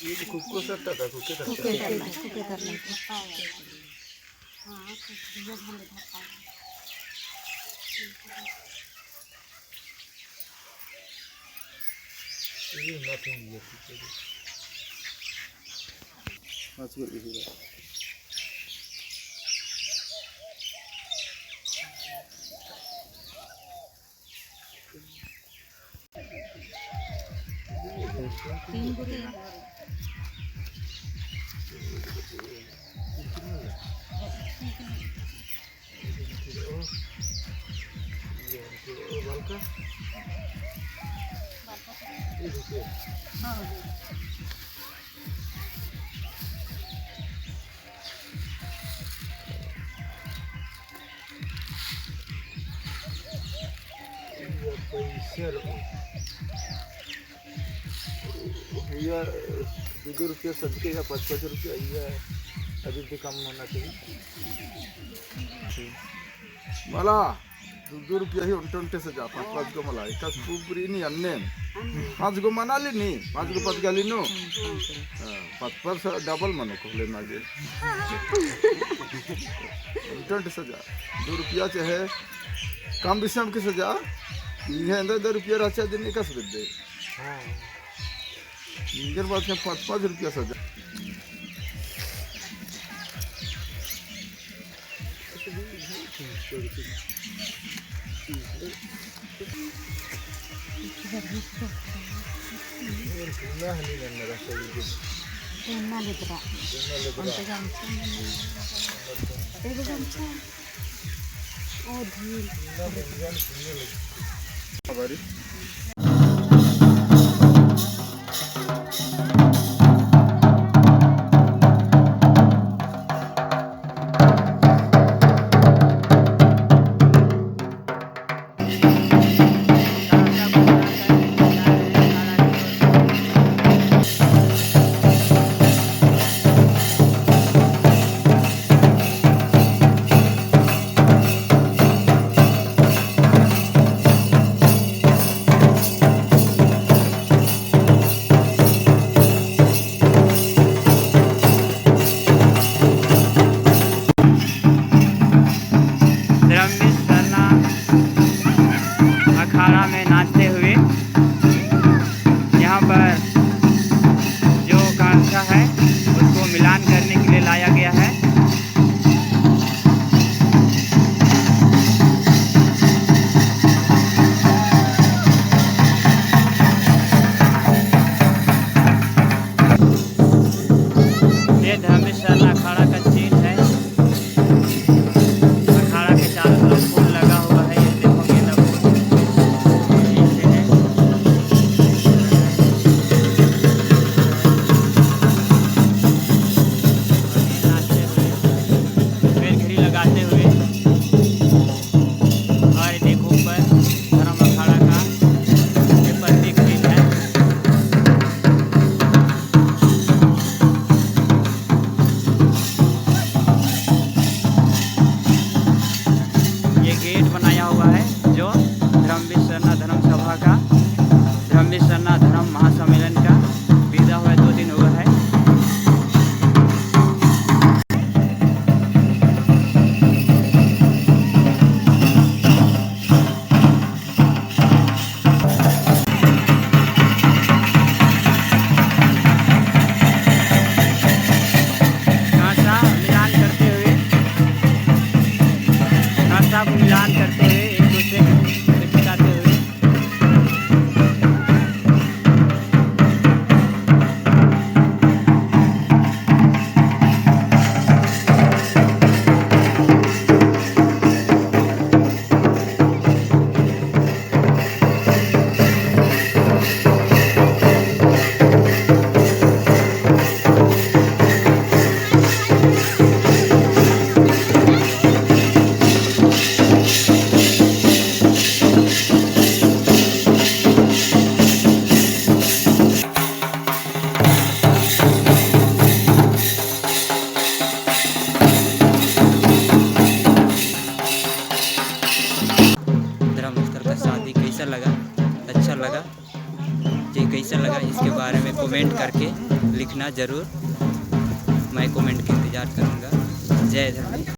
ఇది కుక్కు సట్టదా కుక్కే कुके తట్టదా करना कुके करना ఇది nothing here that's good to hear. तीन बुरे भैया 2 रुपये सदके या 5 रुपये या अभी भी कम होना चाहिए मला 2 रुपये ही उंटे से जा 5 गो मला एका पुरी नी अन्ने 5 गो मनाली नी 5 गो 5 गाली नो 5 डबल मनो को ले मागे उंटे से जा 2 रुपया चाहे कम विषम के से जा ये अंदर 2 रुपया राचा दिन कस दे हां इधर बात में 5 रुपया सजा एन्ना लिद्रा अंत गमछा एगो गमछा ओ धील हमारी अखाड़ा में नाचते हुए यहाँ पर जो कांसा है उसको मिलान करने के लिए लाया गया है। ये धर्मशाला अखाड़ा का चीज है। अखाड़ा के चारों तरफ फूल लगा हुआ है। ये देखोगे ना लगाते हुए और देखो ऊपर धर्म अखाड़ा का ये प्रतीक चिन्ह है। ये गेट बनाया हुआ है जो धर्मवीर सरना धर्म सभा का धर्मवीर सरना धर्म महासम्मेलन का विदा हुआ 2 दिन हुआ है। को मिलान करते हुए एक दूसरे को सिखाते हुए लगा, अच्छा लगा। मुझे कैसा लगा इसके बारे में कमेंट करके लिखना ज़रूर। मैं कमेंट का इंतज़ार करूँगा। जय धर्म।